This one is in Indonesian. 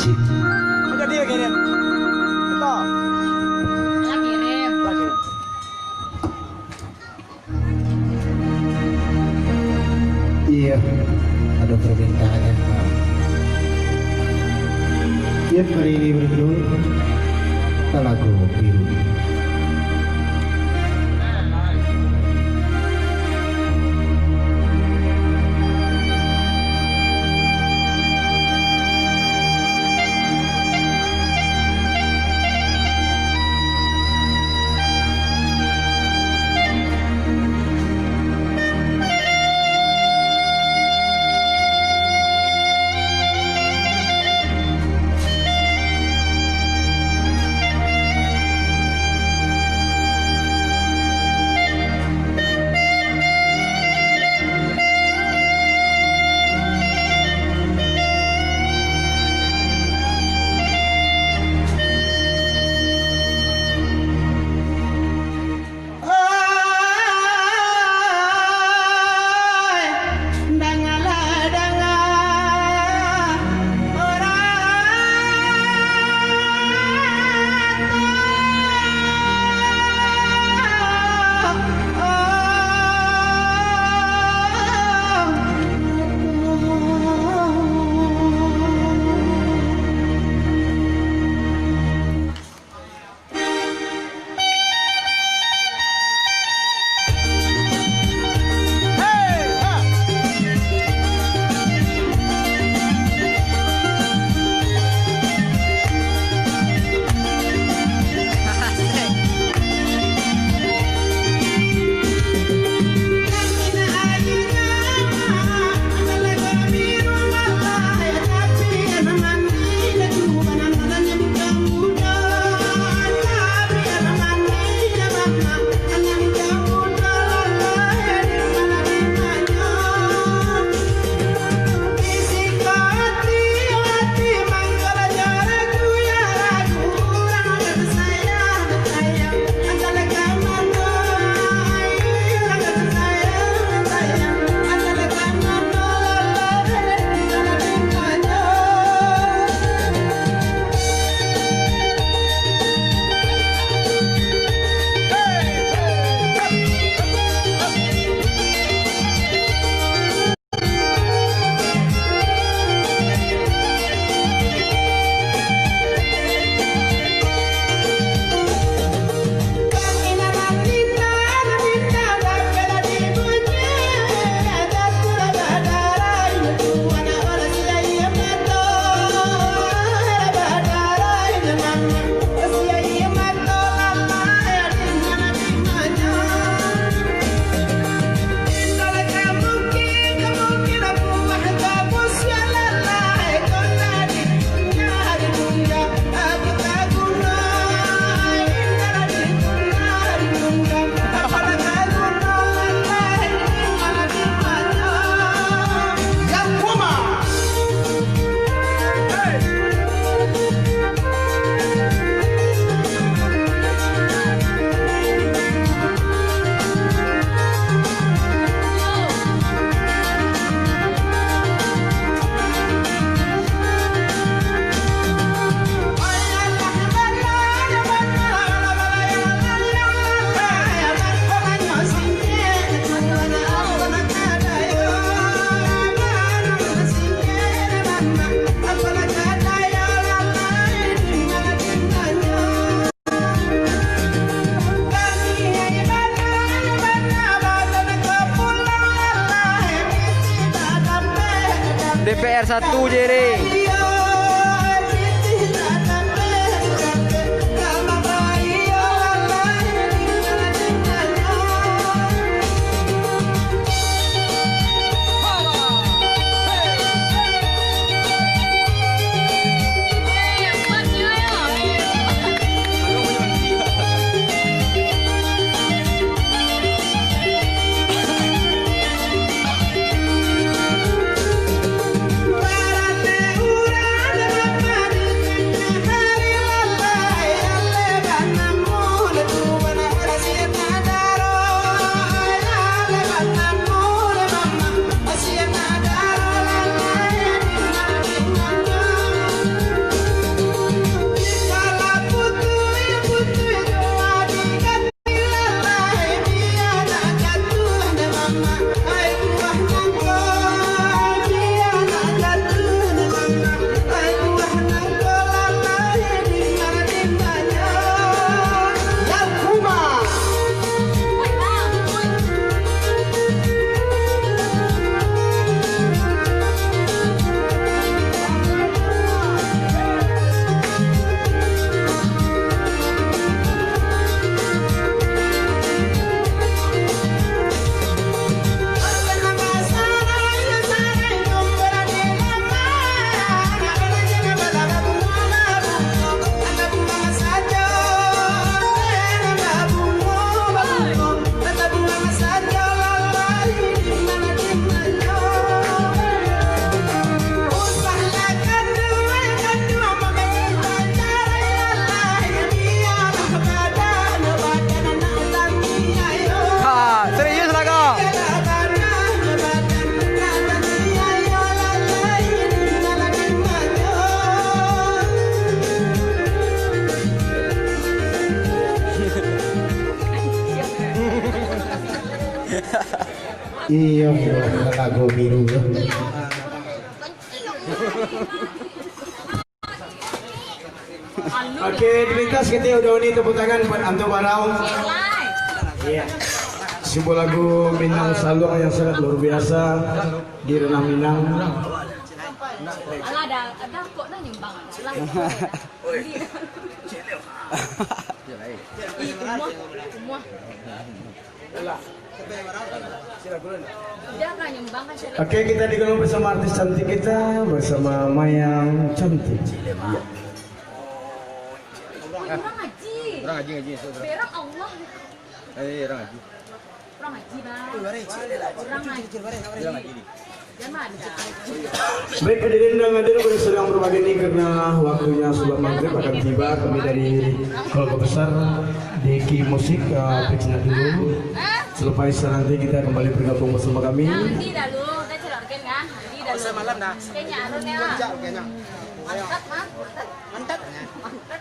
musik. Udah dia kirim. Betul. Kirim. Lagi. Iya, ada permintaannya. Ya, hari ini berdua lagu biru. DPR 1 Jere. Para Iya, lagu biru. Oke, dilintas kita udah ini tepuk tangan buat Anto Barau. Iya. Sebuah lagu Minang Salung yang sangat luar biasa di ranah Minang. Alah ada kok dah nyumbang. Alah. Semua. Udah kan nyumbang kan cari. Oke, kita digabung bersama artis cantik kita bersama Mayang Cantik. Orang ngaji. Ngaji. Berang Allah. Orang ngaji. Orang ngaji bang. Orang ngaji. Jangan ada. Baik, hadirin dan hadirin pada sedang berbagi ini karena waktunya sholat maghrib akan tiba. Kami dari keluarga besar Deki Musik pecina dulu. Selepas nanti kita kembali bergabung bersama kami. Nanti dah lu, kita celorkan kan? Nanti dah lu. Malam dah. Kayaknya arun ya. Mantap, mantap. Mantap.